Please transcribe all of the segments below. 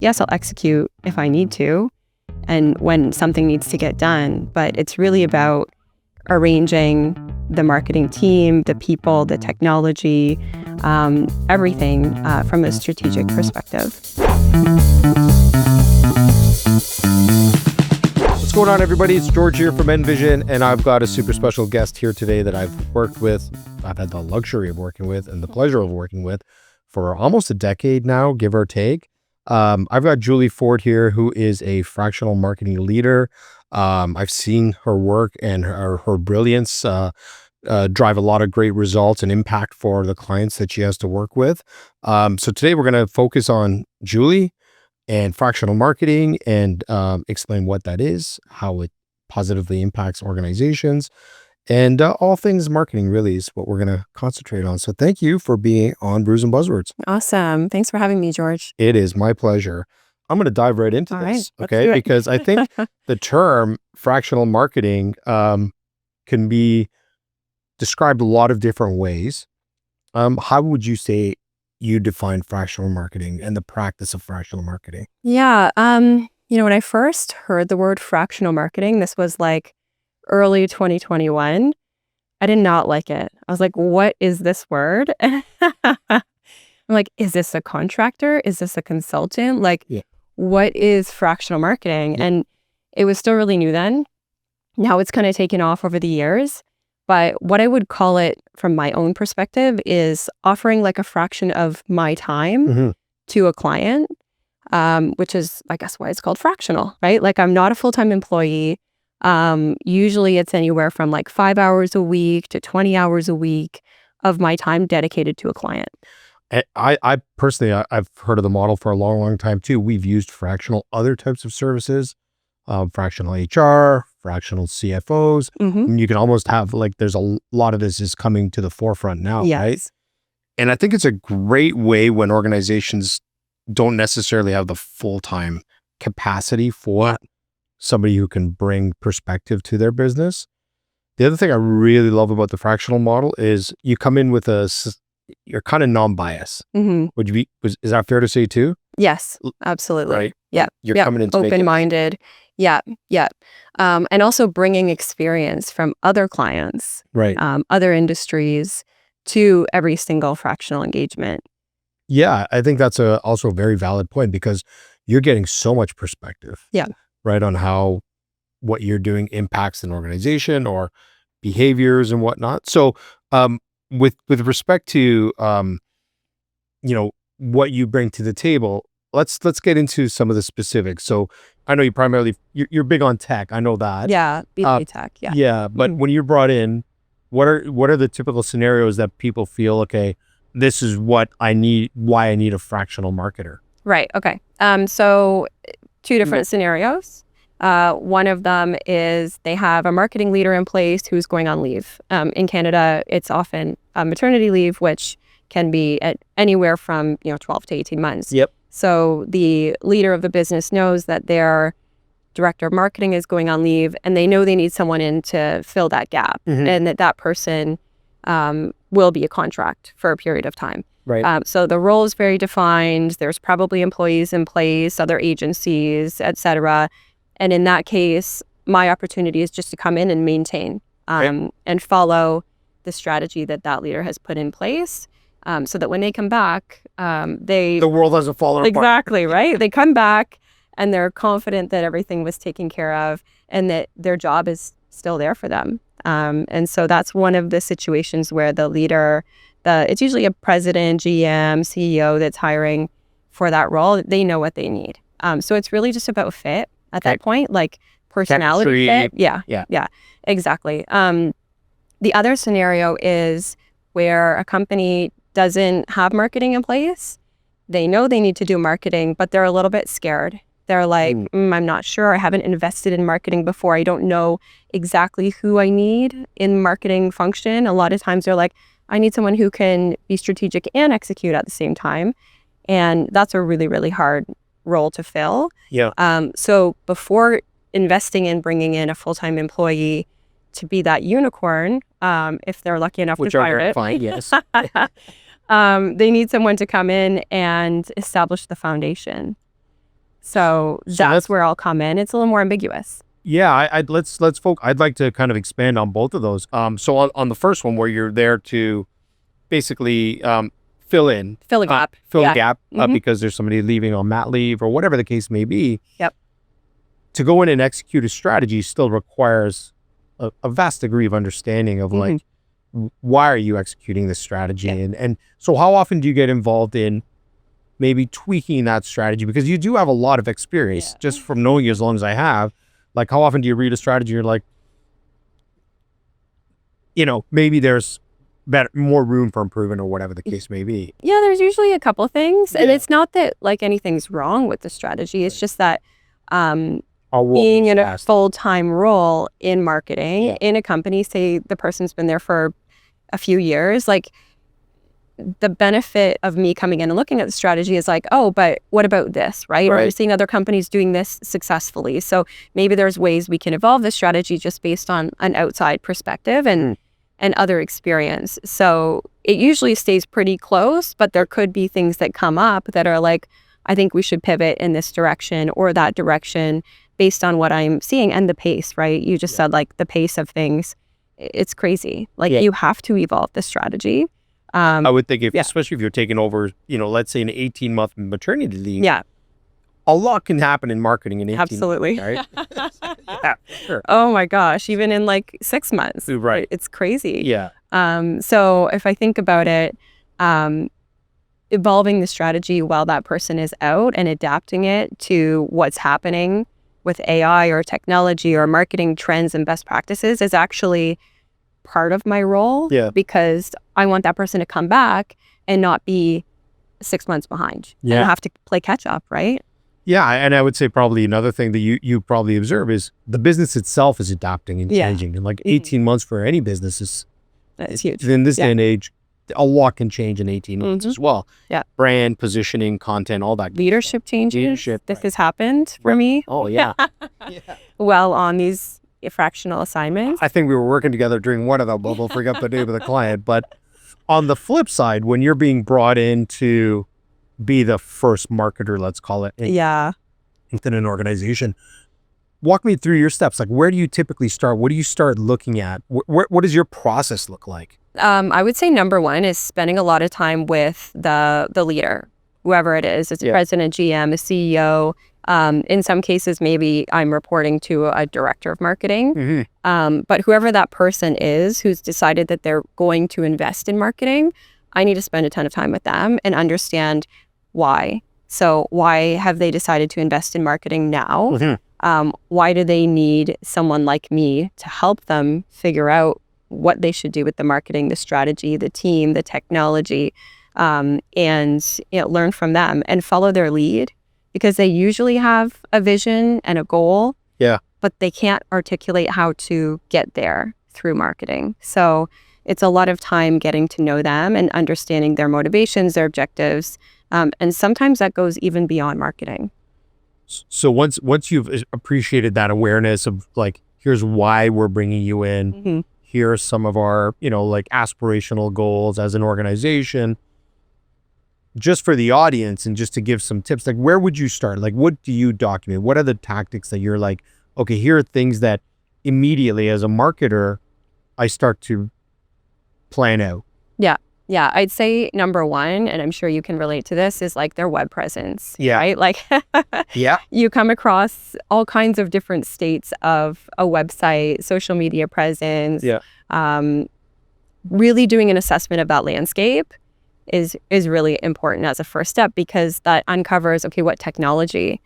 yes, I'll execute if I need to and when something needs to get done, but it's really about arranging the marketing team, the people, the technology, everything from a strategic perspective. What's going on, everybody? It's George here from NVISION, and I've got a super special guest here today that I've had the luxury of working with and the pleasure of working with for almost a decade now, give or take. I've got Julie Ford here, who is a fractional marketing leader. I've seen her work and her brilliance drive a lot of great results and impact for the clients that she has to work with. So today we're going to focus on Julie and fractional marketing and explain what that is, how it positively impacts organizations, and all things marketing really is what we're going to concentrate on. So thank you for being on Brews and Buzzwords. Awesome. Thanks for having me, George. It is my pleasure. I'm going to dive right into this, okay? Because I think the term fractional marketing can be described a lot of different ways. How would you say you define fractional marketing and the practice of fractional marketing? Yeah. When I first heard the word fractional marketing, this was like early 2021. I did not like it. I was like, what is this word? I'm like, is this a contractor? Is this a consultant? Like, what is fractional marketing? Yeah. And it was still really new then. Now it's kind of taken off over the years. But what I would call it from my own perspective is offering like a fraction of my time to a client, which is, I guess, why it's called fractional, right? Like I'm not a full-time employee. Usually it's anywhere from like 5 hours a week to 20 hours a week of my time dedicated to a client. I personally, I've heard of the model for a long, long time too. We've used fractional other types of services, fractional HR, fractional CFOs. You can almost have like, there's a lot of this is coming to the forefront now, right? And I think it's a great way when organizations don't necessarily have the full-time capacity for somebody who can bring perspective to their business. The other thing I really love about the fractional model is you come in with you're kind of non-biased. Is that fair to say too? Yes, absolutely. Right? Yeah. You're coming in open-minded. Yeah. And also bringing experience from other clients, right? Other industries to every single fractional engagement. Yeah, I think that's also a very valid point because you're getting so much perspective. Yeah. Right, on how what you're doing impacts an organization or behaviors and whatnot. So with respect to what you bring to the table, let's get into some of the specifics. So I know you're big on tech. I know that. Yeah, B2B tech. Yeah. Yeah, but when you're brought in, what are the typical scenarios that people feel, okay, this is what I need, why I need a fractional marketer? Right. Okay. So two different scenarios. One of them is they have a marketing leader in place who's going on leave. In Canada, it's often maternity leave, which can be at anywhere from 12 to 18 months. Yep. So the leader of the business knows that their director of marketing is going on leave, and they know they need someone in to fill that gap, and that person will be a contract for a period of time. Right. So the role is very defined. There's probably employees in place, other agencies, et cetera. And in that case, my opportunity is just to come in and maintain and follow the strategy that leader has put in place, so that when they come back, the world doesn't fall apart. Exactly, right? They come back and they're confident that everything was taken care of and that their job is still there for them. And so that's one of the situations where the leader, it's usually a president, GM, CEO that's hiring for that role. They know what they need. So it's really just about fit at that point, like personality fit. Yeah, exactly. The other scenario is where a company doesn't have marketing in place. They know they need to do marketing, but they're a little bit scared. They're like, I'm not sure. I haven't invested in marketing before. I don't know exactly who I need in marketing function. A lot of times they're like, I need someone who can be strategic and execute at the same time. And that's a really, really hard role to fill. Yeah. So before investing in bringing in a full-time employee to be that unicorn, if they're lucky enough to hire it, fine, yes. They need someone to come in and establish the foundation. So So that's where I'll come in. It's a little more ambiguous. Yeah, I'd like to kind of expand on both of those. So on the first one, where you're there to basically fill in, Fill a gap. fill Yeah. a gap because there's somebody leaving on mat leave or whatever the case may be. Yep. To go in and execute a strategy still requires a vast degree of understanding of like, why are you executing this strategy? Yeah. And so how often do you get involved in maybe tweaking that strategy? Because you do have a lot of experience just from knowing you as long as I have. Like, how often do you read a strategy? You're like, maybe there's more room for improvement or whatever the case may be. Yeah, there's usually a couple things. And it's not that like anything's wrong with the strategy. It's just that being in a full-time role in marketing in a company, say the person's been there for a few years, like the benefit of me coming in and looking at the strategy is like, oh, but what about this, right? Or we're seeing other companies doing this successfully. So maybe there's ways we can evolve the strategy just based on an outside perspective and other experience. So it usually stays pretty close, but there could be things that come up that are like, I think we should pivot in this direction or that direction based on what I'm seeing and the pace, right? You just said like the pace of things, it's crazy. Like you have to evolve the strategy. I would think especially if you're taking over, let's say an 18-month maternity leave. Yeah. A lot can happen in marketing in 18 Absolutely. months, right? Yeah, sure. Oh my gosh, even in like 6 months. Right. It's crazy. Yeah. So if I think about it, evolving the strategy while that person is out and adapting it to what's happening with AI or technology or marketing trends and best practices is actually part of my role because I want that person to come back and not be 6 months behind and have to play catch up, right? Yeah, and I would say probably another thing that you probably observe is the business itself is adapting and changing. And like 18 months for any business is huge. In this day and age, a lot can change in 18 months as well. Yeah. Brand, positioning, content, all that. Leadership changes. This has happened for me. Oh, yeah. Well, on these fractional assignments. I think we were working together during one of them, but we'll forget the name of the client. But on the flip side, when you're being brought in to be the first marketer, let's call it, within an organization, walk me through your steps. Like, where do you typically start? What do you start looking at? What does your process look like? I would say number one is spending a lot of time with the leader, whoever it is. It's a president, GM, a CEO. In some cases, maybe I'm reporting to a director of marketing. But whoever that person is who's decided that they're going to invest in marketing, I need to spend a ton of time with them and understand why. So why have they decided to invest in marketing now? Why do they need someone like me to help them figure out what they should do with the marketing, the strategy, the team, the technology, and learn from them and follow their lead, because they usually have a vision and a goal, but they can't articulate how to get there through marketing. So it's a lot of time getting to know them and understanding their motivations, their objectives, and sometimes that goes even beyond marketing. So once you've appreciated that awareness of like, here's why we're bringing you in, here are some of our, like aspirational goals as an organization, just for the audience and just to give some tips, like where would you start? Like, what do you document? What are the tactics that you're like, okay, here are things that immediately as a marketer, I start to plan out? Yeah, I'd say number one, and I'm sure you can relate to this, is like their web presence, right? Like, you come across all kinds of different states of a website, social media presence. Really doing an assessment of that landscape is really important as a first step, because that uncovers, okay, what technology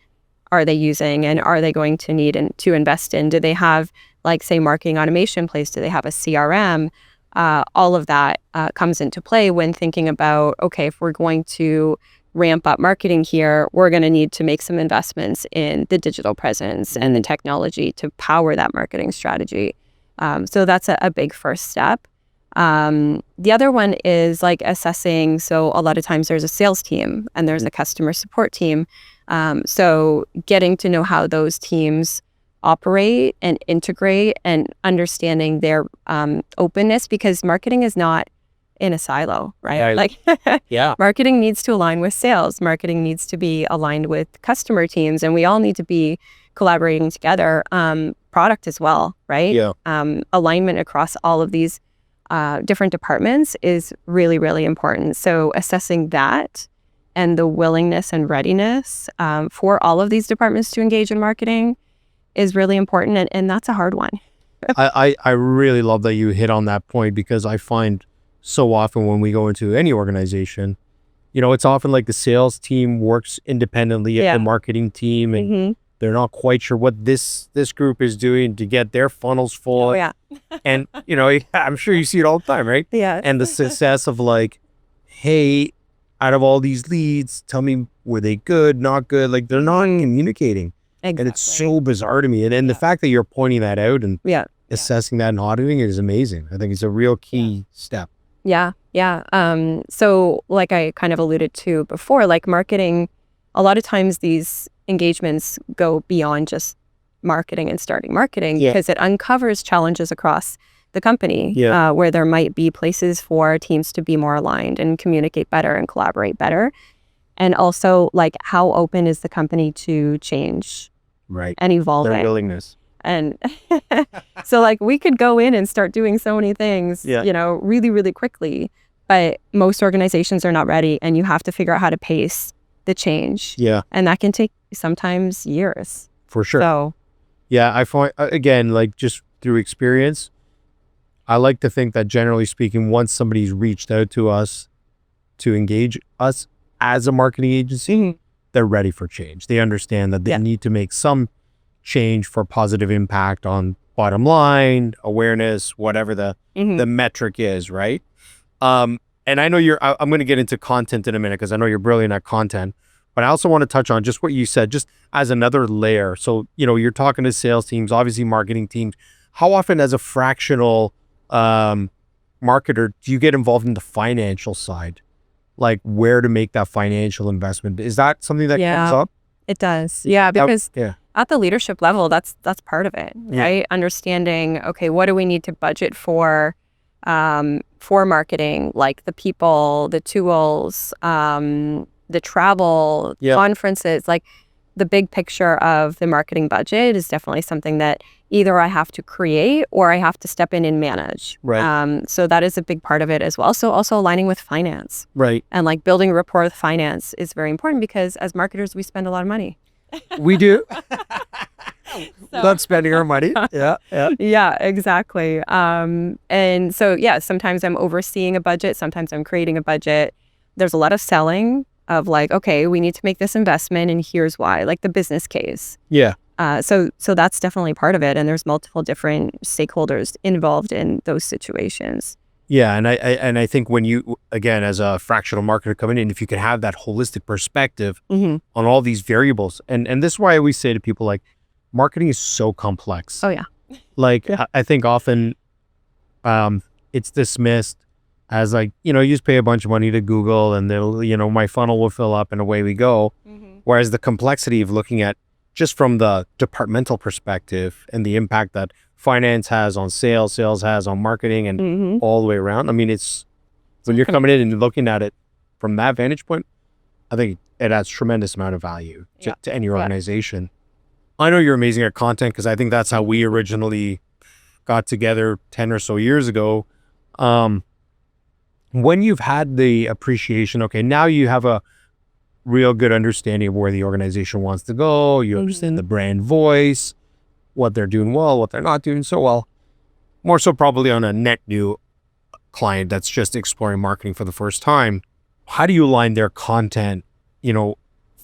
are they using and are they going to need to invest in? Do they have, like, say, marketing automation place? Do they have a CRM? All of that comes into play when thinking about, okay, if we're going to ramp up marketing here, we're going to need to make some investments in the digital presence and the technology to power that marketing strategy. So that's a big first step. The other one is like assessing. So a lot of times there's a sales team and there's a customer support team. So getting to know how those teams operate and integrate and understanding their openness, because marketing is not in a silo, right? Yeah. Like Yeah. marketing needs to align with sales. Marketing needs to be aligned with customer teams, and we all need to be collaborating together. Product as well, right? Yeah. Alignment across all of these different departments is really, really important. So assessing that and the willingness and readiness for all of these departments to engage in marketing is really important, and that's a hard one. I really love that you hit on that point, because I find so often when we go into any organization, it's often like the sales team works independently of the marketing team, and they're not quite sure what this group is doing to get their funnels full. Oh, yeah. And, I'm sure you see it all the time, right? Yeah. And the success of like, hey, out of all these leads, tell me, were they good, not good? Like, they're not communicating. Exactly. And it's so bizarre to me. And the fact that you're pointing that out and assessing that and auditing it is amazing. I think it's a real key step. Yeah. So like I kind of alluded to before, like marketing, a lot of times these engagements go beyond just marketing and starting marketing, because it uncovers challenges across the company where there might be places for teams to be more aligned and communicate better and collaborate better. And also, like, how open is the company to change and evolving? Their willingness. And so like we could go in and start doing so many things, really, really quickly, but most organizations are not ready, and you have to figure out how to pace the change. Yeah. And that can take sometimes years. For sure. So yeah, I find, again, like just through experience, I like to think that generally speaking, once somebody's reached out to us to engage us as a marketing agency, they're ready for change. They understand that they need to make some change for positive impact on bottom line, awareness, whatever the metric is, right? And I know I'm going to get into content in a minute, because I know you're brilliant at content, but I also want to touch on just what you said, just as another layer. So, you're talking to sales teams, obviously marketing teams. How often as a fractional marketer do you get involved in the financial side? Like where to make that financial investment? Is that something that comes up? It does. Yeah, because at the leadership level, that's part of it, right? Understanding, okay, what do we need to budget for marketing, like the people, the tools, the travel, conferences, like the big picture of the marketing budget is definitely something that either I have to create or I have to step in and manage. Right. So that is a big part of it as well. So also aligning with finance. Right. And like building a rapport with finance is very important, because as marketers, we spend a lot of money. We do. Not spending our money. Yeah, exactly. And so, sometimes I'm overseeing a budget. Sometimes I'm creating a budget. There's a lot of selling of like, okay, we need to make this investment and here's why, like the business case. Yeah. So that's definitely part of it. And there's multiple different stakeholders involved in those situations. Yeah. And I think when you, again, as a fractional marketer coming in, if you can have that holistic perspective on all these variables, and this is why I always say to people, like, marketing is so complex. Oh, yeah. Like, I think often it's dismissed as like, you just pay a bunch of money to Google and they'll, my funnel will fill up and away we go. Whereas the complexity of looking at just from the departmental perspective and the impact that finance has on sales has on marketing, and all the way around. I mean, it's when you're coming in and looking at it from that vantage point, I think it adds tremendous amount of value to any organization. I know you're amazing at content, because I think that's how we originally got together 10 or so years ago. When you've had the appreciation, okay, now you have a real good understanding of where the organization wants to go. You understand the brand voice, what they're doing well, what they're not doing so well. More so probably on a net new client that's just exploring marketing for the first time. How do you align their content,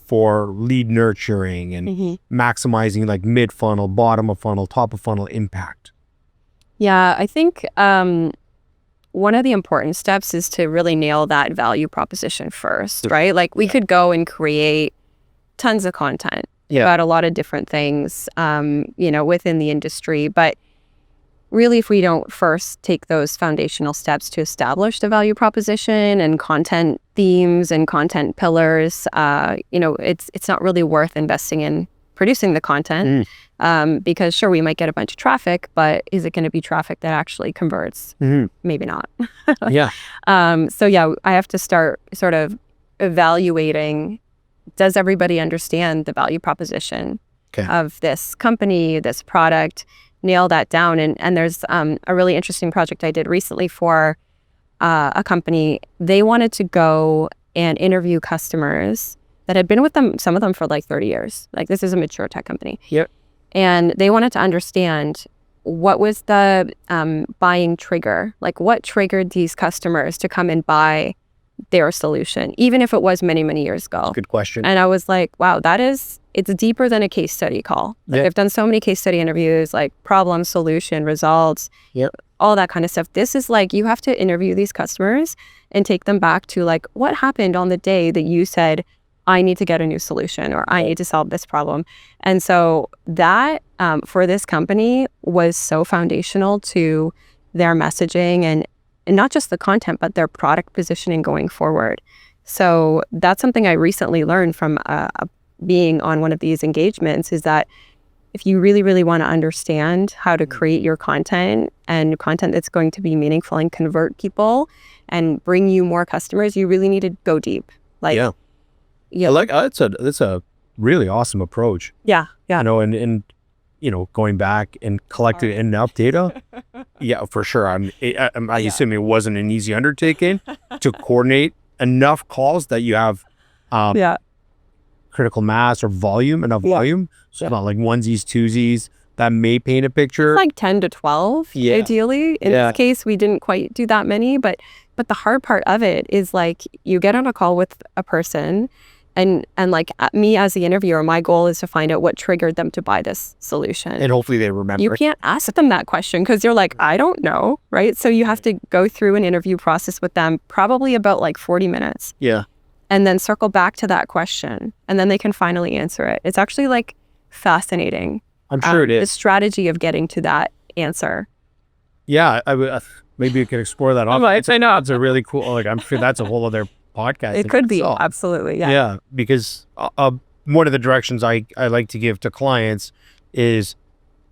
for lead nurturing and maximizing like mid-funnel, bottom of funnel, top of funnel impact? Yeah, I think one of the important steps is to really nail that value proposition first, right? Like we could go and create tons of content about a lot of different things, within the industry. But really, if we don't first take those foundational steps to establish the value proposition and content themes and content pillars, it's not really worth investing in producing the content. Because sure, we might get a bunch of traffic, but is it going to be traffic that actually converts? Maybe not. Yeah. So yeah, I have to start sort of evaluating, does everybody understand the value proposition of this company, this product, nail that down. And there's a really interesting project I did recently for a company. They wanted to go and interview customers that had been with them, some of them for like 30 years. Like this is a mature tech company. Yep. And they wanted to understand what was the buying trigger, like what triggered these customers to come and buy their solution, even if it was many, many years ago. That's a good question. And I was like, wow, it's deeper than a case study call. Like I've done so many case study interviews, like problem, solution, results, all that kind of stuff. This is like, you have to interview these customers and take them back to like, what happened on the day that you said, I need to get a new solution or I need to solve this problem. And so that for this company was so foundational to their messaging and not just the content, but their product positioning going forward. So that's something I recently learned from being on one of these engagements, is that if you really, really want to understand how to create your content and content that's going to be meaningful and convert people and bring you more customers, you really need to go deep. Like, that's a really awesome approach. Yeah. You know, and you know, going back and collecting enough data. Yeah, for sure. I assume it wasn't an easy undertaking to coordinate enough calls that you have critical mass or volume, enough volume. So it's not like onesies, twosies that may paint a picture. Like 10 to 12, ideally. In this case, we didn't quite do that many, but the hard part of it is like you get on a call with a person and like me as the interviewer, my goal is to find out what triggered them to buy this solution. And hopefully they remember. You can't ask them that question because you're like, I don't know, right? So you have to go through an interview process with them, probably about like 40 minutes. Yeah. And then circle back to that question. And then they can finally answer it. It's actually like fascinating. I'm sure it is. The strategy of getting to that answer. Yeah. Maybe you could explore that. I know. It's a really cool, like, I'm sure that's a whole other podcast. It could be. Absolutely. Yeah. Yeah. Because one of the directions I like to give to clients is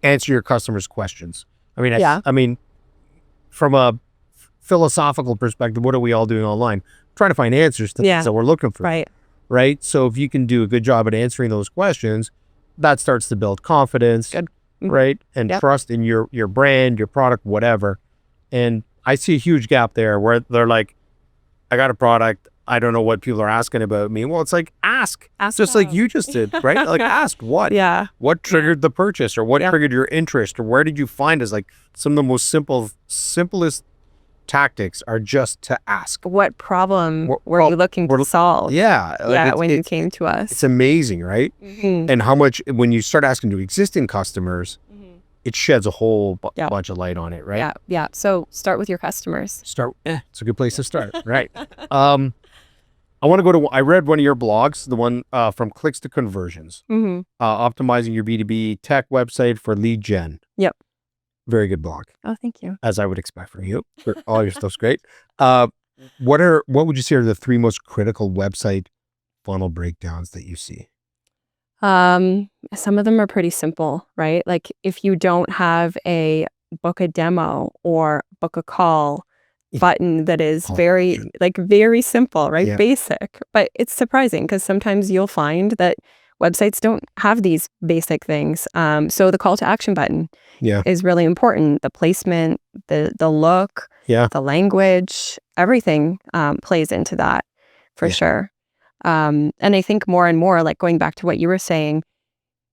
answer your customers' questions. I mean, I mean, from a philosophical perspective, what are we all doing online? Trying to find answers to things that we're looking for. Right. So if you can do a good job at answering those questions, that starts to build confidence, right? And trust in your brand, your product, whatever. And I see a huge gap there where they're like, I got a product, I don't know what people are asking about me. Well, it's like, ask just like you just did, right? Like ask what? What triggered the purchase, or what triggered your interest, or where did you find us? Like some of the most simplest tactics are just to ask. What problem were you looking to solve? When you came to us. It's amazing, right? And how much, when you start asking to existing customers, it sheds a whole bunch of light on it, right? Yeah. So start with your customers. It's a good place to start, right? I want to go to, I read one of your blogs, the one from Clicks to Conversions, optimizing your B2B tech website for lead gen. Yep. Very good blog. Oh, thank you. As I would expect from you. All your stuff's great. What would you say are the 3 most critical website funnel breakdowns that you see? Some of them are pretty simple, right? Like if you don't have a book a demo or book a call button that is very simple, right? Basic. But it's surprising because sometimes you'll find that websites don't have these basic things. So the call to action button is really important. The placement, the look, the language, everything plays into that for sure. And I think more and more, like going back to what you were saying,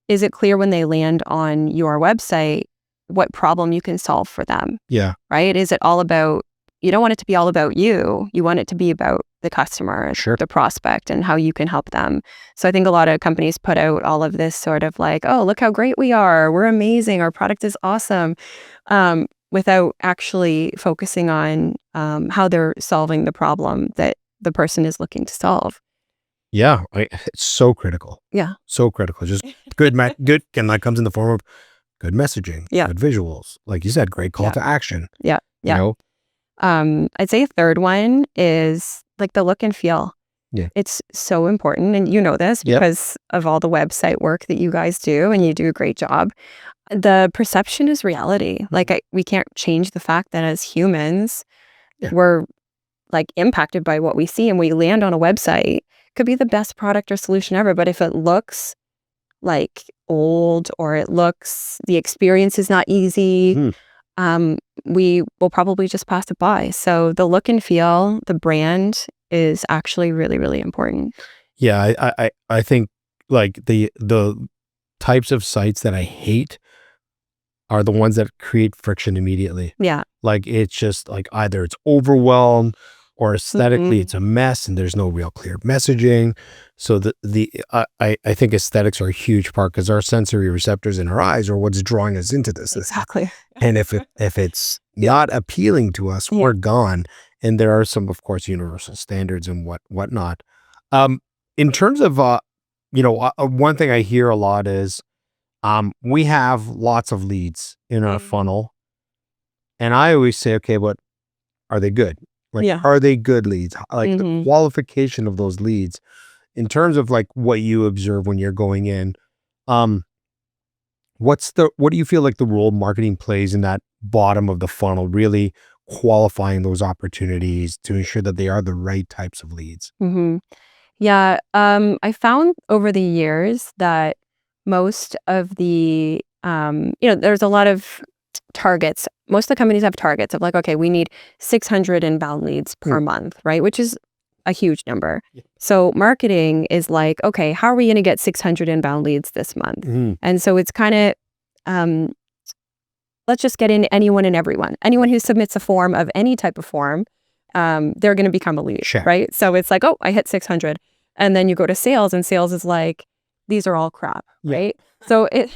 is it clear when they land on your website what problem you can solve for them? Right? Is it all about, you don't want it to be all about you. You want it to be about the customer, the prospect, and how you can help them. So I think a lot of companies put out all of this sort of like, oh, look how great we are. We're amazing. Our product is awesome. Without actually focusing on how they're solving the problem that the person is looking to solve. Yeah, it's so critical. So critical. Just good, and that comes in the form of good messaging, good visuals. Like you said, great call to action. You know? I'd say a third one is like the look and feel. Yeah. It's so important. And you know this Yep. because of all the website work that you guys do, and you do a great job. The perception is reality. Like we can't change the fact that as humans, Yeah. we're like impacted by what we see, and we land on a website. Could be the best product or solution ever, but if it looks like old or the experience is not easy, we will probably just pass it by. So the look and feel, the brand is actually really, really important. Yeah, I think like the types of sites that I hate are the ones that create friction immediately. Yeah. Like it's just like either it's overwhelmed or aesthetically it's a mess and there's no real clear messaging. So I think aesthetics are a huge part because our sensory receptors in our eyes are what's drawing us into this. Exactly. And if it's not appealing to us, we're gone. And there are some, of course, universal standards and whatnot. In terms of one thing I hear a lot is we have lots of leads in our funnel. And I always say, okay, but are they good? Like, are they good leads? Like the qualification of those leads in terms of like what you observe when you're going in. What do you feel like the role marketing plays in that bottom of the funnel, really qualifying those opportunities to ensure that they are the right types of leads? Yeah. I found over the years that most of the, there's a lot of targets. Most of the companies have targets of like, okay, we need 600 inbound leads per month, right? Which is a huge number. So marketing is like, okay, how are we going to get 600 inbound leads this month? And so it's kind of, let's just get in anyone and everyone. Anyone who submits a form of any type of form, they're going to become a lead, right? So it's like, oh, I hit 600. And then you go to sales and sales is like, these are all crap, right? So it...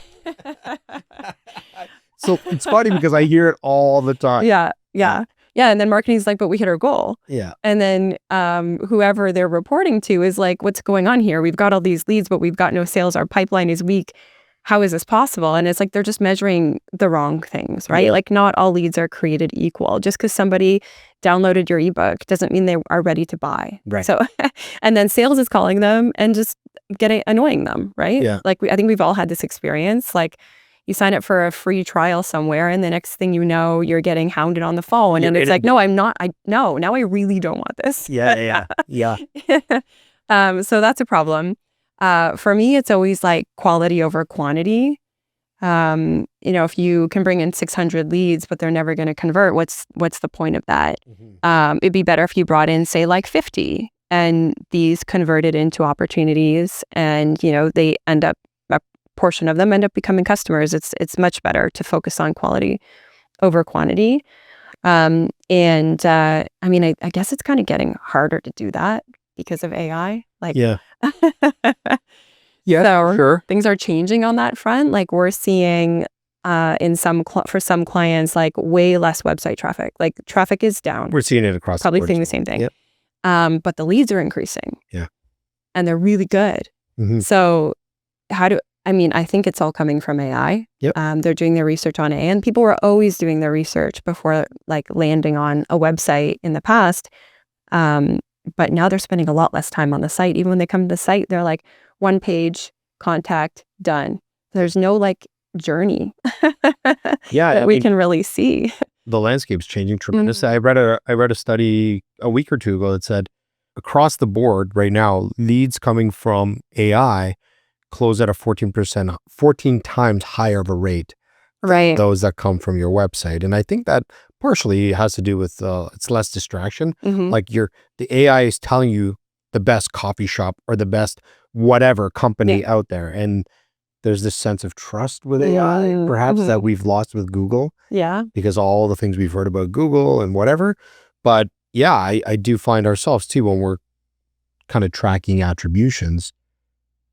So it's funny because I hear it all the time. Yeah. And then marketing's like, but we hit our goal. Yeah. And then whoever they're reporting to is like, what's going on here? We've got all these leads, but we've got no sales. Our pipeline is weak. How is this possible? And it's like, they're just measuring the wrong things, right? Like not all leads are created equal. Just because somebody downloaded your ebook doesn't mean they are ready to buy. Right. So, and then sales is calling them and just annoying them, right? Yeah. Like I think we've all had this experience. Like you sign up for a free trial somewhere and the next thing you know, you're getting hounded on the phone. And it's like, no, I'm not. Now I really don't want this. Yeah. So that's a problem. For me, it's always like quality over quantity. If you can bring in 600 leads, but they're never going to convert, what's the point of that? It'd be better if you brought in, say, like 50 and these converted into opportunities and, they end up, a portion of them end up becoming customers. It's much better to focus on quality over quantity. I guess it's kind of getting harder to do that because of AI. Like, so sure. Things are changing on that front. Like we're seeing for some clients, like way less website traffic. Like traffic is down. We're seeing it across probably the board. seeing the same thing. Yep. But the leads are increasing. Yeah. And they're really good. So I think it's all coming from AI. Yep. They're doing their research on AI, and people were always doing their research before like landing on a website in the past. But now they're spending a lot less time on the site. Even when they come to the site, they're like one page, contact, done. There's no like journey that we can really see. The landscape's changing tremendously. I read a study a week or two ago that said across the board right now, leads coming from AI close at a 14 times higher of a rate than those that come from your website. And I think that partially has to do with it's less distraction. Like the AI is telling you the best coffee shop or the best whatever company out there. And there's this sense of trust with AI, perhaps that we've lost with Google. Yeah. Because all the things we've heard about Google and whatever. But yeah, I do find ourselves too, when we're kind of tracking attributions,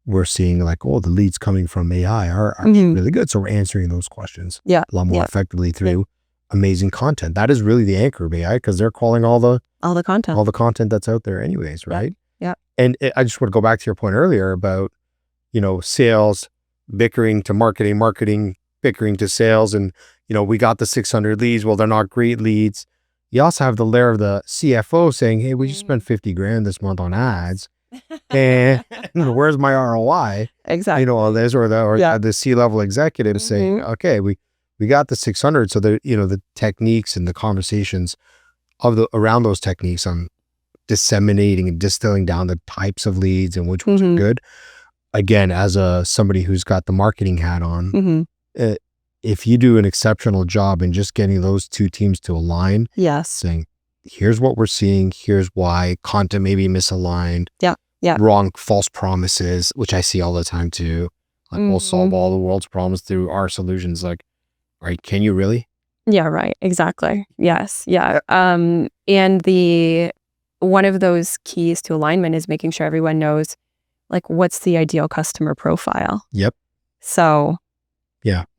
we're seeing like, oh, the leads coming from AI are really good. So we're answering those questions a lot more effectively through amazing content. That is really the anchor of AI because they're calling all the content that's out there anyways, right? Yeah. And I just want to go back to your point earlier about, sales bickering to marketing bickering to sales. And, we got the 600 leads. Well, they're not great leads. You also have the layer of the CFO saying, hey, we just spent $50,000 this month on ads. And where's my ROI? Exactly. On this, or the C-level executive saying, okay, we got the 600. So the techniques and the conversations around those techniques on disseminating and distilling down the types of leads and which ones are good. Again, as somebody who's got the marketing hat on, if you do an exceptional job in just getting those two teams to align, saying, here's what we're seeing, here's why, content may be misaligned, wrong, false promises, which I see all the time too. Like, we'll solve all the world's problems through our solutions. Like, right, can you really? Yeah, right. Exactly. Yes. Yeah. And one of those keys to alignment is making sure everyone knows, like, what's the ideal customer profile. Yep. So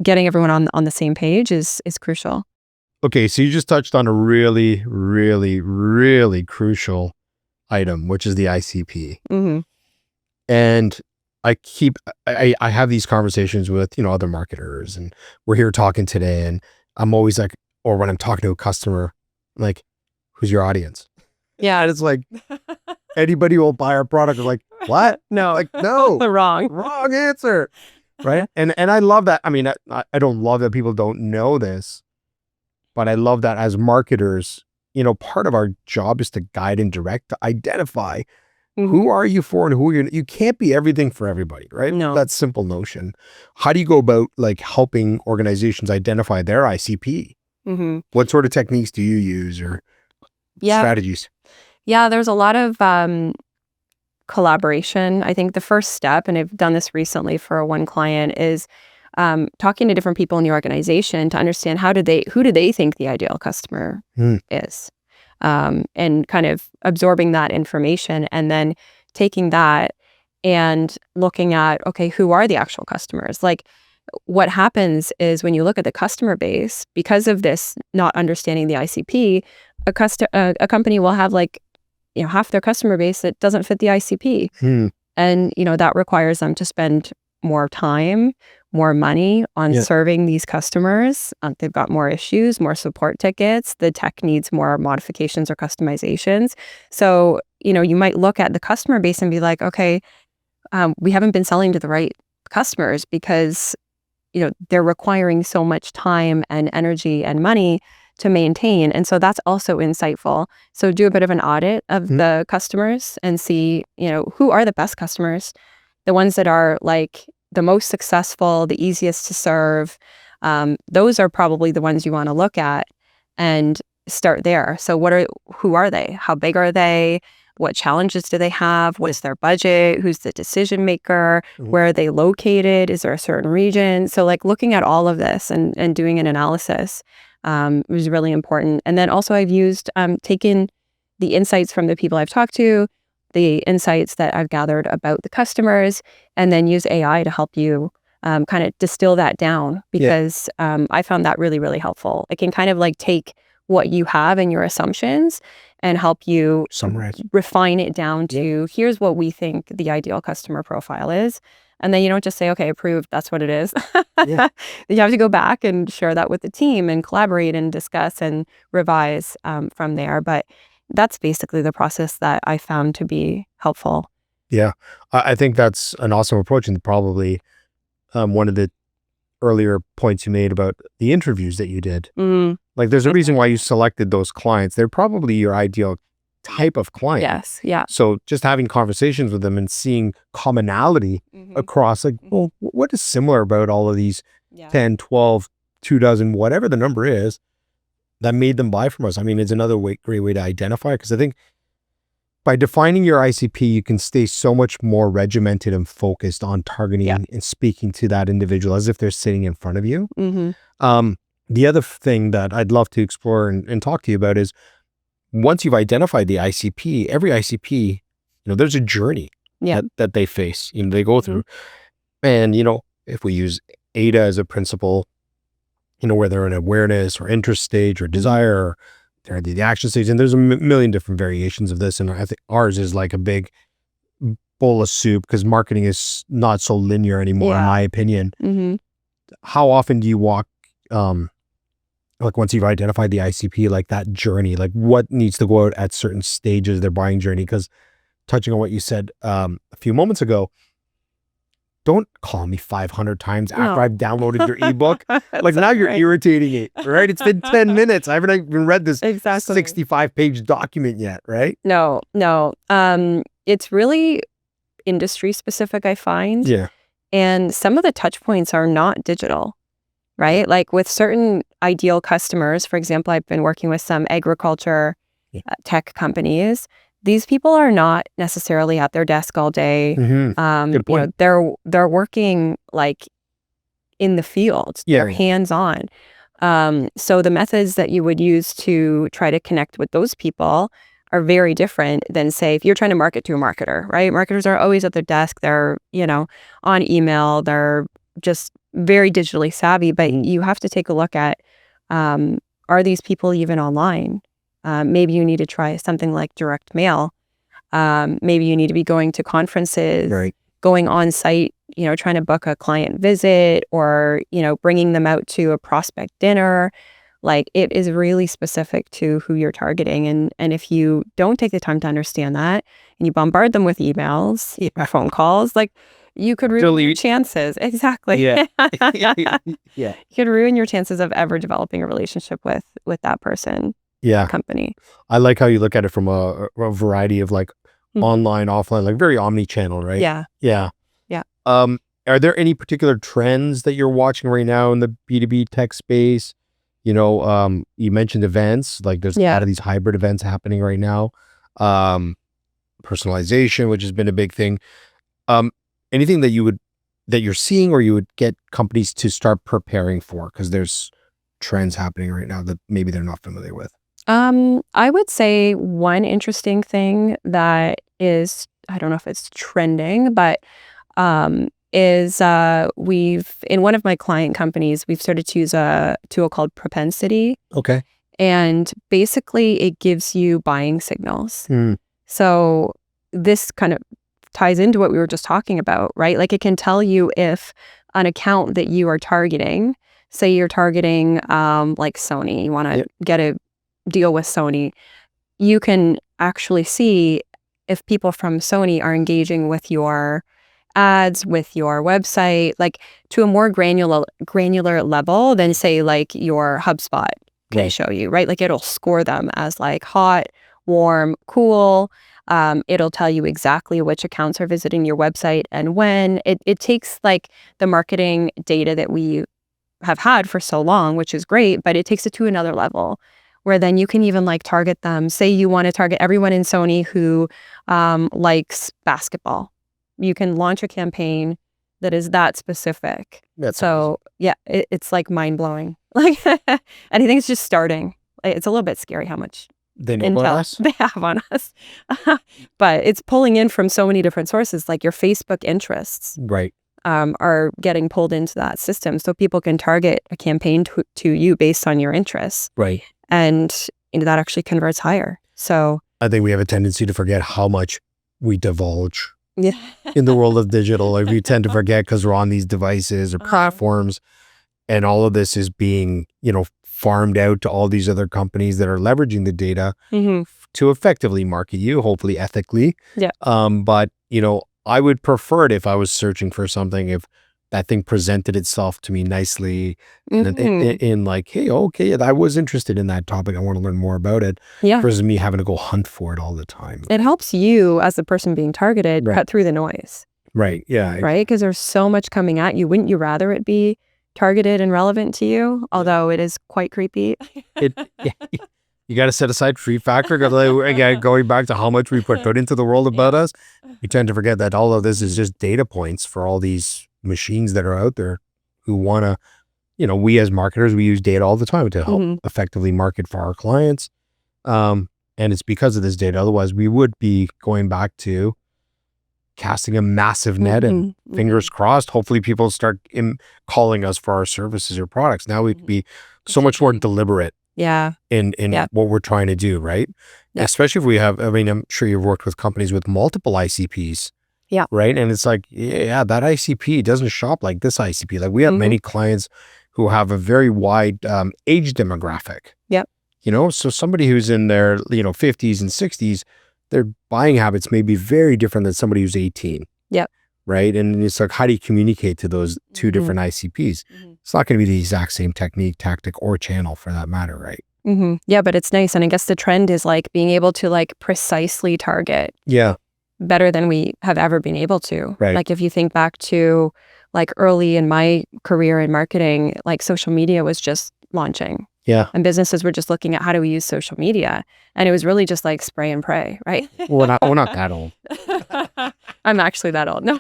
getting everyone on the same page is crucial. Okay, so you just touched on a really, really, really crucial item, which is the ICP. And I have these conversations with, other marketers, and we're here talking today, and I'm always like, or when I'm talking to a customer, like, who's your audience? Yeah. And it's like, anybody will buy our product. I'm like, what? No. Like, no. Wrong answer. Right. And I love that. I mean, I don't love that people don't know this, but I love that as marketers, part of our job is to guide and direct, to identify who are you for and who you can't be everything for everybody, right? No. That simple notion. How do you go about like helping organizations identify their ICP? What sort of techniques do you use or strategies? Yeah, there's a lot of collaboration. I think the first step, and I've done this recently for one client, is talking to different people in the organization to understand who do they think the ideal customer is, and kind of absorbing that information, and then taking that and looking at, okay, who are the actual customers? Like, what happens is when you look at the customer base, because of this not understanding the ICP, a company will have like, half their customer base that doesn't fit the ICP. And, that requires them to spend more time, more money on serving these customers. They've got more issues, more support tickets. The tech needs more modifications or customizations. So, you might look at the customer base and be like, okay, we haven't been selling to the right customers because, they're requiring so much time and energy and money to maintain. And so that's also insightful. So do a bit of an audit of the customers and see, who are the best customers, the ones that are like the most successful, the easiest to serve. Those are probably the ones you want to look at and start there. So who are they? How big are they? What challenges do they have? What's their budget? Who's the decision maker? Where are they located? Is there a certain region? So like looking at all of this and doing an analysis was really important. And then also I've used, taken the insights from the people I've talked to, the insights that I've gathered about the customers, and then use AI to help you kind of distill that down, because I found that really, really helpful. It can kind of like take what you have and your assumptions and help you refine it down to here's what we think the ideal customer profile is. And then you don't just say, okay, approved, that's what it is. You have to go back and share that with the team and collaborate and discuss and revise from there. But that's basically the process that I found to be helpful. Yeah, I think that's an awesome approach, and probably one of the earlier points you made about the interviews that you did. Like, there's a reason why you selected those clients. They're probably your ideal type of client. Yes. Yeah. So just having conversations with them and seeing commonality across, like, well, what is similar about all of these 10, 12, 24, whatever the number is, that made them buy from us? I mean, it's another great way to identify, because I think by defining your ICP, you can stay so much more regimented and focused on targeting and speaking to that individual as if they're sitting in front of you. The other thing that I'd love to explore and talk to you about is, once you've identified the ICP, every ICP, there's a journey that they face, they go through. And, if we use ADA as a principle, where they're in awareness or interest stage or desire, or they're at the action stage, and there's a million different variations of this. And I think ours is like a big bowl of soup, because marketing is not so linear anymore, in my opinion. How often do you walk, like, once you've identified the ICP, like that journey, like what needs to go out at certain stages of their buying journey? Because touching on what you said a few moments ago, don't call me 500 times after I've downloaded your ebook. Like now you're irritating it, right? It's been 10 minutes. I haven't even read this 65-page document yet, right? No. It's really industry specific, I find. Yeah. And some of the touch points are not digital, right? Like with certain ideal customers, for example, I've been working with some agriculture tech companies. These people are not necessarily at their desk all day. Good point. They're working like in the field. They're hands-on. So the methods that you would use to try to connect with those people are very different than, say, if you're trying to market to a marketer, right? Marketers are always at their desk. They're, on email. They're just very digitally savvy. But you have to take a look at, are these people even online? Maybe you need to try something like direct mail. Maybe you need to be going to conferences, going on site, trying to book a client visit, or, bringing them out to a prospect dinner. Like, it is really specific to who you're targeting. And if you don't take the time to understand that and you bombard them with emails or phone calls, like, you could ruin your chances. Exactly. Yeah. You could ruin your chances of ever developing a relationship with that person. Company. I like how you look at it from a variety of like online, offline, like very omni-channel, right? Yeah. Are there any particular trends that you're watching right now in the B2B tech space? You mentioned events, like there's a lot of these hybrid events happening right now. Personalization, which has been a big thing. Anything that you're seeing or you would get companies to start preparing for, because there's trends happening right now that maybe they're not familiar with? I would say one interesting thing that is, I don't know if it's trending, but is in one of my client companies, we've started to use a tool called Propensity. Okay. And basically it gives you buying signals. So this kind of ties into what we were just talking about, right? Like, it can tell you if an account that you are targeting, say you're targeting like Sony, you want to get a deal with Sony, you can actually see if people from Sony are engaging with your ads, with your website, like to a more granular level than, say, like your HubSpot can show you, right? Like, it'll score them as like hot, warm, cool. It'll tell you exactly which accounts are visiting your website and when. It takes like the marketing data that we have had for so long, which is great, but it takes it to another level where then you can even like target them. Say you want to target everyone in Sony who likes basketball. You can launch a campaign that is that specific. It's like mind-blowing. Like, and I think it's just starting. It's a little bit scary how much they know about us. They have on us. But it's pulling in from so many different sources, like your Facebook interests. Are getting pulled into that system, so people can target a campaign to you based on your interests. And that actually converts higher. So I think we have a tendency to forget how much we divulge in the world of digital. Like, we tend to forget because we're on these devices or platforms, and all of this is being, farmed out to all these other companies that are leveraging the data to effectively market you, hopefully ethically. But, I would prefer it if I was searching for something, if that thing presented itself to me nicely in like, hey, okay, I was interested in that topic. I want to learn more about it. Versus me having to go hunt for it all the time. It helps you as the person being targeted cut through the noise. Right. Because there's so much coming at you. Wouldn't you rather it be targeted and relevant to you? Although it is quite creepy. You got to set aside free factor. Again, going back to how much we put into the world about us, we tend to forget that all of this is just data points for all these machines that are out there who want to, we as marketers, we use data all the time to help effectively market for our clients. And it's because of this data. Otherwise, we would be going back to casting a massive net and fingers crossed. Hopefully people start calling us for our services or products. Now we can be so much more deliberate in what we're trying to do, right? Especially if we have, I'm sure you've worked with companies with multiple ICPs, right? And it's like, that ICP doesn't shop like this ICP. Like, we have many clients who have a very wide age demographic. So somebody who's in their 50s and 60s their buying habits may be very different than somebody who's 18. Yep. Right. And it's like, how do you communicate to those two different ICPs? It's not going to be the exact same technique, tactic, or channel for that matter. Right. Yeah, but it's nice. And I guess the trend is like being able to like precisely target better than we have ever been able to. Right. Like if you think back to like early in my career in marketing, like social media was just launching. Yeah. And businesses were just looking at how do we use social media. And it was really just like spray and pray, right? We're not that old. I'm actually that old. No.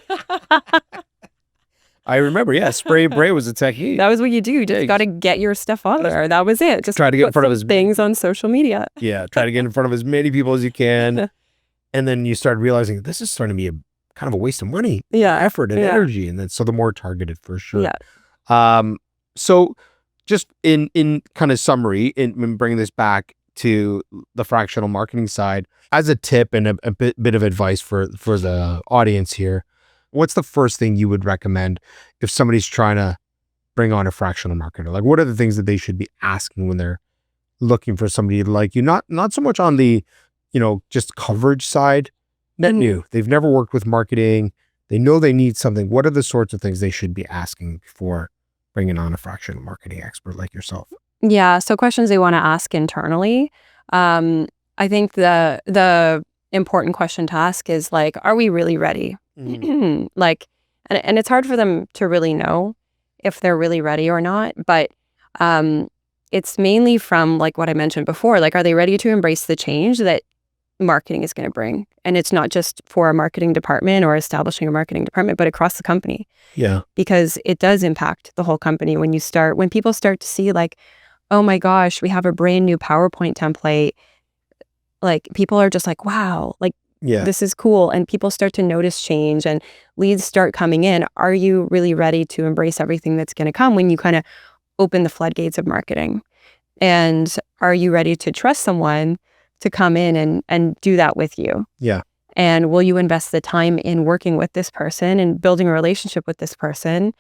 I remember, spray and pray was a technique. That was what you do. You just got to get your stuff on there. That was it. Just try to get in front of his things on social media. Yeah. Try to get in front of as many people as you can. And then you start realizing this is starting to be a kind of a waste of money, effort and energy. And then so the more targeted for sure. Yeah. So just in kind of summary, in bringing this back to the fractional marketing side, as a tip and a bit of advice for the audience here, what's the first thing you would recommend if somebody's trying to bring on a fractional marketer? Like, what are the things that they should be asking when they're looking for somebody like you? Not so much on the, just coverage side, net new. They've never worked with marketing. They know they need something. What are the sorts of things they should be asking before bringing on a fractional marketing expert like yourself? Yeah. So questions they want to ask internally. I think the important question to ask is like, are we really ready? Like, and it's hard for them to really know if they're really ready or not. But it's mainly from like what I mentioned before. Like, are they ready to embrace the change that marketing is going to bring? And it's not just for a marketing department or establishing a marketing department, but across the company. Yeah. Because it does impact the whole company when people start to see like, oh my gosh, we have a brand new PowerPoint template. Like people are just like, wow, like this is cool. And people start to notice change and leads start coming in. Are you really ready to embrace everything that's going to come when you kind of open the floodgates of marketing? And are you ready to trust someone to come in and do that with you? Yeah. And will you invest the time in working with this person and building a relationship with this person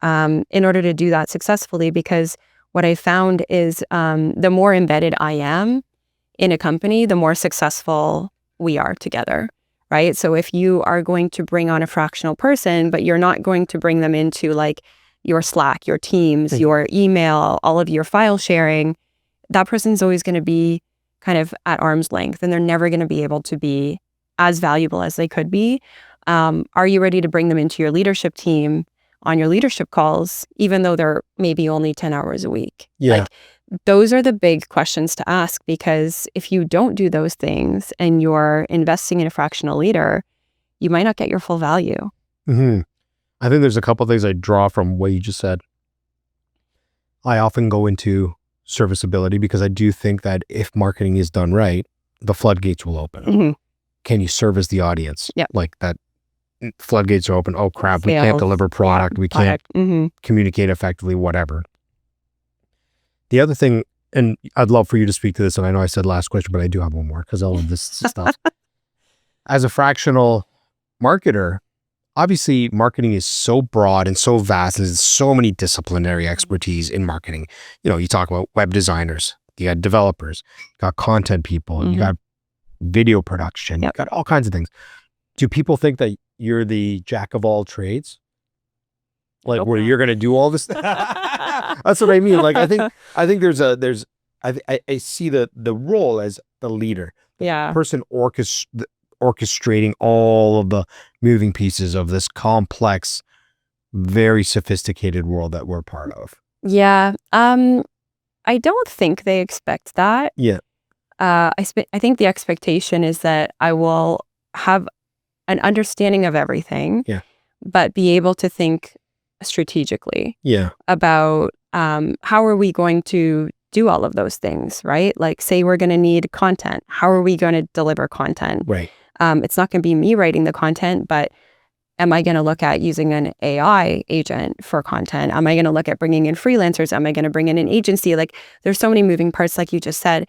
in order to do that successfully? Because what I found is the more embedded I am in a company, the more successful we are together, right? So if you are going to bring on a fractional person, but you're not going to bring them into like your Slack, your Teams, your email, all of your file sharing, that person's always going to be kind of at arm's length and they're never going to be able to be as valuable as they could be. Are you ready to bring them into your leadership team on your leadership calls, even though they're maybe only 10 hours a week? Yeah. Like, those are the big questions to ask, because if you don't do those things and you're investing in a fractional leader, you might not get your full value. I think there's a couple of things I draw from what you just said. I often go into serviceability because I do think that if marketing is done right, the floodgates will open. Can you service the audience? Yeah. Like that floodgates are open. Oh crap, we can't deliver product. We can't communicate effectively, whatever. The other thing, and I'd love for you to speak to this, and I know I said last question, but I do have one more because I love this stuff. As a fractional marketer, obviously marketing is so broad and so vast, and there's so many disciplinary expertise in marketing. You talk about web designers, you got developers, you got content people, you got video production, you got all kinds of things. Do people think that you're the jack of all trades? Like where you're going to do all this? That's what I mean. Like, I think I see the role as the leader, the person orchestrating all of the moving pieces of this complex, very sophisticated world that we're part of. Yeah. I don't think they expect that. Yeah. I think the expectation is that I will have an understanding of everything, but be able to think strategically about how are we going to do all of those things, right? Like say we're going to need content. How are we going to deliver content? Right. It's not going to be me writing the content, but am I going to look at using an AI agent for content? Am I going to look at bringing in freelancers? Am I going to bring in an agency? Like there's so many moving parts, like you just said.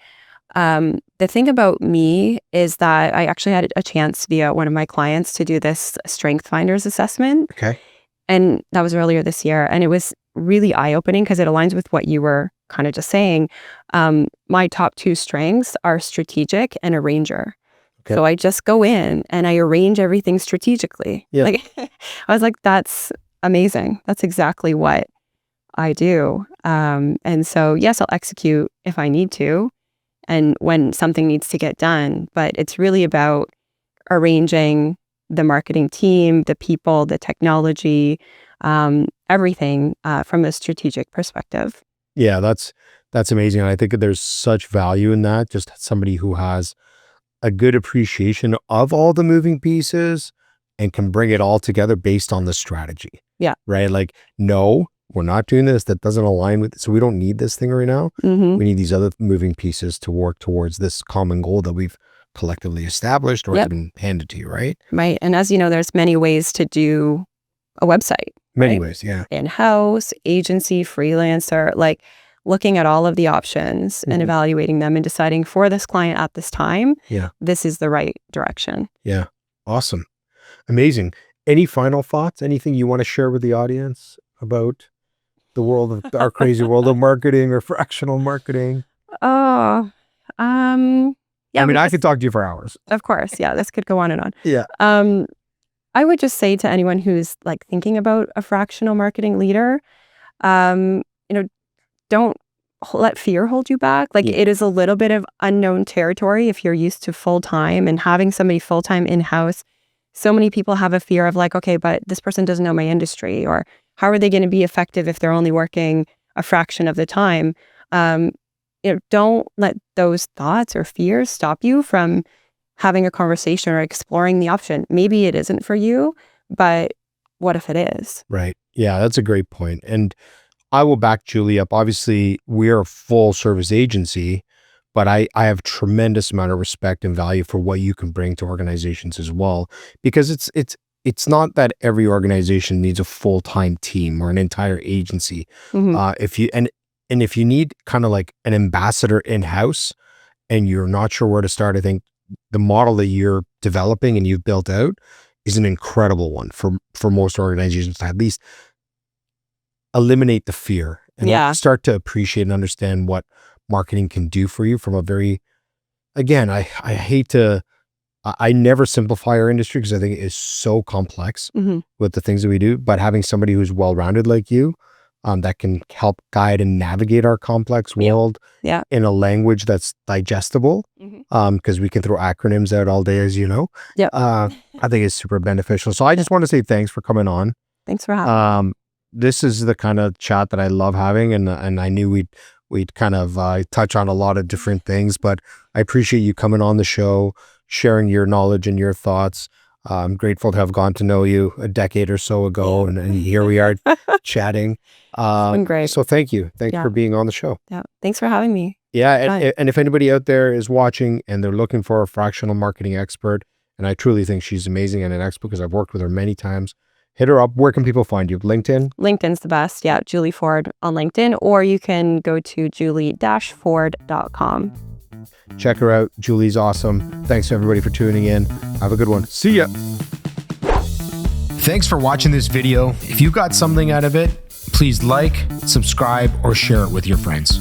The thing about me is that I actually had a chance via one of my clients to do this Strength Finders assessment. Okay. And that was earlier this year. And it was really eye-opening because it aligns with what you were kind of just saying. My top two strengths are strategic and arranger. Okay. So I just go in and I arrange everything strategically. Yeah. Like I was like, that's amazing. That's exactly what I do. And so, yes, I'll execute if I need to and when something needs to get done. But it's really about arranging the marketing team, the people, the technology, everything from a strategic perspective. Yeah, that's amazing. And I think that there's such value in that. Just somebody who has a good appreciation of all the moving pieces and can bring it all together based on the strategy. Yeah. Right? Like, no, we're not doing this. That doesn't align with, so we don't need this thing right now. Mm-hmm. We need these other moving pieces to work towards this common goal that we've collectively established or Yep. has been handed to you, right? Right. And as you know, there's many ways to do a website. Many right? ways, yeah. In-house, agency, freelancer, like looking at all of the options and Mhm. evaluating them and deciding for this client at this time, Yeah. this is the right direction. Yeah. Awesome. Amazing. Any final thoughts? Anything you want to share with the audience about the world of our crazy world of marketing or fractional marketing? Oh, yeah. I mean, I could talk to you for hours. Of course. Yeah. This could go on and on. Yeah. I would just say to anyone who's like thinking about a fractional marketing leader, don't let fear hold you back. Like Yeah. it is a little bit of unknown territory if you're used to full-time and having somebody full-time in-house. So many people have a fear of like, okay, but this person doesn't know my industry, or how are they going to be effective if they're only working a fraction of the time? Don't let those thoughts or fears stop you from having a conversation or exploring the option. Maybe it isn't for you, but what if it is? Right. Yeah, that's a great point. And I will back Julie up. Obviously, we're a full service agency, but I have tremendous amount of respect and value for what you can bring to organizations as well. Because it's not that every organization needs a full-time team or an entire agency. Mhm. If you need kind of like an ambassador in-house and you're not sure where to start, I think the model that you're developing and you've built out is an incredible one for most organizations to at least eliminate the fear and Yeah. start to appreciate and understand what marketing can do for you from a very, again, I never simplify our industry because I think it is so complex Mhm. with the things that we do, but having somebody who's well-rounded like you, that can help guide and navigate our complex world Yeah. in a language that's digestible, Mhm. because we can throw acronyms out all day, as you know. Yep. I think it's super beneficial. So I just want to say thanks for coming on. Thanks for having me. This is the kind of chat that I love having, and I knew we'd kind of touch on a lot of different things, but I appreciate you coming on the show, sharing your knowledge and your thoughts. I'm grateful to have gone to know you a decade or so ago, and here we are chatting. It's been great. So thank you. Thanks Yeah. for being on the show. Yeah. Thanks for having me. Yeah, Fun. and if anybody out there is watching and they're looking for a fractional marketing expert, and I truly think she's amazing and an expert because I've worked with her many times, hit her up. Where can people find you? LinkedIn? LinkedIn's the best. Yeah. Julie Ford on LinkedIn, or you can go to julie-ford.com. Check her out. Julie's awesome. Thanks to everybody for tuning in. Have a good one. See ya. Thanks for watching this video. If you got something out of it, please like, subscribe, or share it with your friends.